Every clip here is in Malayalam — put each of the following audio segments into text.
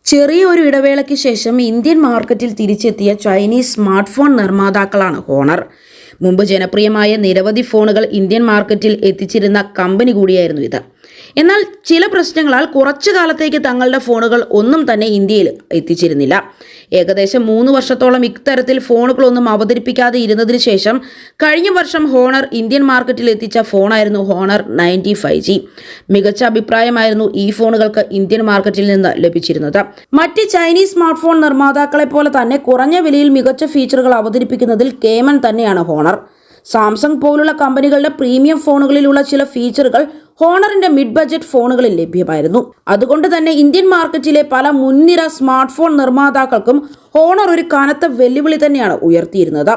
ചെറിയൊരു ഇടവേളയ്ക്ക് ശേഷം ഇന്ത്യൻ മാർക്കറ്റിൽ തിരിച്ചെത്തിയ ചൈനീസ് സ്മാർട്ട് ഫോൺ നിർമ്മാതാക്കളാണ് ഹോണർ. മുമ്പ് ജനപ്രിയമായ നിരവധി ഫോണുകൾ ഇന്ത്യൻ മാർക്കറ്റിൽ എത്തിച്ചിരുന്ന കമ്പനി കൂടിയായിരുന്നു ഇത്. എന്നാൽ ചില പ്രശ്നങ്ങളാൽ കുറച്ചു കാലത്തേക്ക് തങ്ങളുടെ ഫോണുകൾ ഒന്നും തന്നെ ഇന്ത്യയിൽ എത്തിച്ചിരുന്നില്ല. ഏകദേശം 3 വർഷത്തോളം ഇത്തരത്തിൽ ഫോണുകളൊന്നും അവതരിപ്പിക്കാതെ ഇരുന്നതിന് ശേഷം കഴിഞ്ഞ വർഷം ഹോണർ ഇന്ത്യൻ മാർക്കറ്റിൽ എത്തിച്ച ഫോണായിരുന്നു ഹോണർ 95G. മികച്ച അഭിപ്രായമായിരുന്നു ഈ ഫോണുകൾക്ക് ഇന്ത്യൻ മാർക്കറ്റിൽ നിന്ന് ലഭിച്ചിരുന്നത്. മറ്റ് ചൈനീസ് സ്മാർട്ട് ഫോൺ നിർമ്മാതാക്കളെ പോലെ തന്നെ കുറഞ്ഞ വിലയിൽ മികച്ച ഫീച്ചറുകൾ അവതരിപ്പിക്കുന്നതിൽ കേമൻ തന്നെയാണ് ഹോണർ. സാംസങ് പോലുള്ള കമ്പനികളുടെ പ്രീമിയം ഫോണുകളിലുള്ള ചില ഫീച്ചറുകൾ ഹോണറിന്റെ മിഡ് ബഡ്ജറ്റ് ഫോണുകളിൽ ലഭ്യമായിരുന്നു. അതുകൊണ്ട് തന്നെ ഇന്ത്യൻ മാർക്കറ്റിലെ പല മുൻനിര സ്മാർട്ട് ഫോൺ നിർമ്മാതാക്കൾക്കും ഹോണർ ഒരു കനത്ത വെല്ലുവിളി തന്നെയാണ് ഉയർത്തിയിരുന്നത്.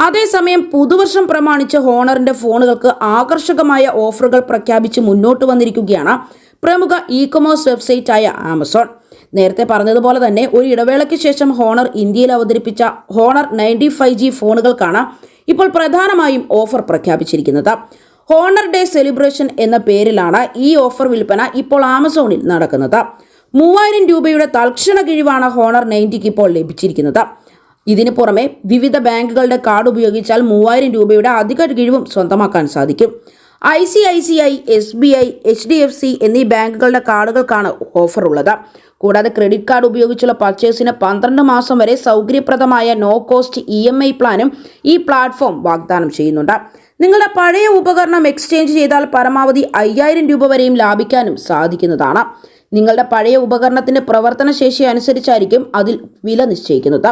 അതേസമയം പുതുവർഷം പ്രമാണിച്ച് ഹോണറിന്റെ ഫോണുകൾക്ക് ആകർഷകമായ ഓഫറുകൾ പ്രഖ്യാപിച്ച് മുന്നോട്ട് വന്നിരിക്കുകയാണ് പ്രമുഖ ഇ-കൊമേഴ്സ് വെബ്സൈറ്റായ ആമസോൺ. നേരത്തെ പറഞ്ഞതുപോലെ തന്നെ ഒരു ഇടവേളയ്ക്ക് ശേഷം ഹോണർ ഇന്ത്യയിൽ അവതരിപ്പിച്ച ഹോണർ 95G ഫോണുകൾക്കാണ് ഇപ്പോൾ പ്രധാനമായും ഓഫർ പ്രഖ്യാപിച്ചിരിക്കുന്നത്. ഹോണർ ഡേ സെലിബ്രേഷൻ എന്ന പേരിലാണ് ഈ ഓഫർ വിൽപ്പന ഇപ്പോൾ ആമസോണിൽ നടക്കുന്നത്. 3000 രൂപയുടെ തൽക്ഷണ കിഴിവാണ് ഹോണർ 90ക്ക് ഇപ്പോൾ ലഭിച്ചിരിക്കുന്നത്. ഇതിന് പുറമെ വിവിധ ബാങ്കുകളുടെ കാർഡ് ഉപയോഗിച്ചാൽ 3000 രൂപയുടെ അധിക കിഴിവും സ്വന്തമാക്കാൻ സാധിക്കും. ICICI, SBI, HDFC എന്നീ ബാങ്കുകളുടെ കാർഡുകൾക്കാണ് ഓഫർ ഉള്ളത്. കൂടാതെ ക്രെഡിറ്റ് കാർഡ് ഉപയോഗിച്ചുള്ള പർച്ചേസിന് 12 മാസം വരെ സൗകര്യപ്രദമായ നോ കോസ്റ്റ് EMI പ്ലാനും ഈ പ്ലാറ്റ്ഫോം വാഗ്ദാനം ചെയ്യുന്നുണ്ട്. നിങ്ങളുടെ പഴയ ഉപകരണം എക്സ്ചേഞ്ച് ചെയ്താൽ പരമാവധി 5000 രൂപ വരെയും ലാഭിക്കാനും സാധിക്കുന്നതാണ്. നിങ്ങളുടെ പഴയ ഉപകരണത്തിന്റെ പ്രവർത്തനശേഷി അനുസരിച്ചായിരിക്കും അതിൽ വില നിശ്ചയിക്കുന്നത്.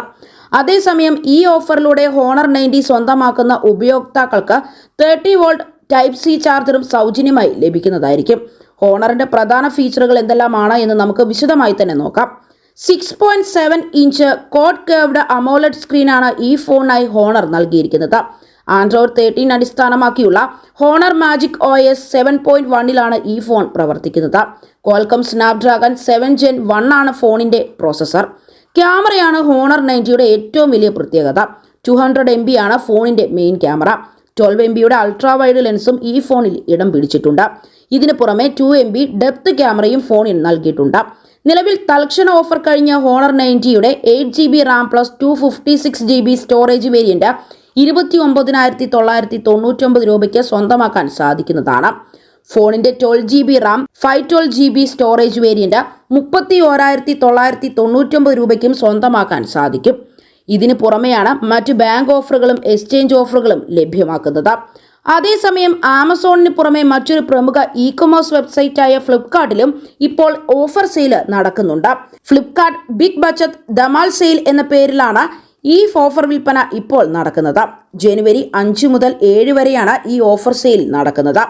അതേസമയം ഈ ഓഫറിലൂടെ ഹോണർ 90 സ്വന്തമാക്കുന്ന ഉപയോക്താക്കൾക്ക് 30 വോൾട്ട് Type C ചാർജറും സൗജന്യമായി ലഭിക്കുന്നതായിരിക്കും. ഹോണറിന്റെ പ്രധാന ഫീച്ചറുകൾ എന്തെല്ലാമാണ് എന്ന് നമുക്ക് വിശദമായി തന്നെ നോക്കാം. 6.7 ഇഞ്ച് കോഡ് കേർവ്ഡ് അമോലഡ് സ്ക്രീനാണ് ഈ ഫോണിനായി ഹോണർ നൽകിയിരിക്കുന്നത്. ആൻഡ്രോയിഡ് 13 അടിസ്ഥാനമാക്കിയുള്ള ഹോണർ മാജിക് OS 7.1ലാണ് ഈ ഫോൺ പ്രവർത്തിക്കുന്നത്. ക്വാൽക്കം സ്നാപ്ഡ്രാഗൺ 7 Gen 1 ആണ് ഫോണിന്റെ പ്രോസസർ. ക്യാമറയാണ് ഹോണർ 90യുടെ ഏറ്റവും വലിയ പ്രത്യേകത. 200 MB ആണ് ഫോണിന്റെ മെയിൻ ക്യാമറ. 12 MBയുടെ അൾട്രാ വൈഡ് ലെൻസും ഈ ഫോണിൽ ഇടം പിടിച്ചിട്ടുണ്ട്. ഇതിന് പുറമെ 2 MB ഡെപ്ത് ക്യാമറയും ഫോണിൽ നൽകിയിട്ടുണ്ട്. നിലവിൽ തൽക്ഷണ ഓഫർ കഴിഞ്ഞ ഹോണർ 90യുടെ 8GB RAM plus 256GB storage variant 29,999 രൂപയ്ക്ക് സ്വന്തമാക്കാൻ സാധിക്കുന്നതാണ്. ഫോണിന്റെ 12GB Ram 512GB storage variant 31,999 രൂപയ്ക്കും സ്വന്തമാക്കാൻ സാധിക്കും. ഇതിന് പുറമെയാണ് മറ്റ് ബാങ്ക് ഓഫറുകളും എക്സ്ചേഞ്ച് ഓഫറുകളും ലഭ്യമാക്കുന്നത്. അതേസമയം ആമസോണിന് പുറമെ മറ്റൊരു പ്രമുഖ ഇ-കൊമേഴ്സ് വെബ്സൈറ്റായ ഫ്ലിപ്കാർട്ടിലും ഇപ്പോൾ ഓഫർ സെയിൽ നടക്കുന്നുണ്ട്. ഫ്ലിപ്കാർട്ട് ബിഗ് ബച്ചത്ത് ധമാൽ സെയിൽ എന്ന പേരിലാണ് ഈ ഓഫർ വിൽപ്പന ഇപ്പോൾ നടക്കുന്നത്. ജനുവരി 5 മുതൽ 7 വരെയാണ് ഈ ഓഫർ സെയിൽ നടക്കുന്നത്.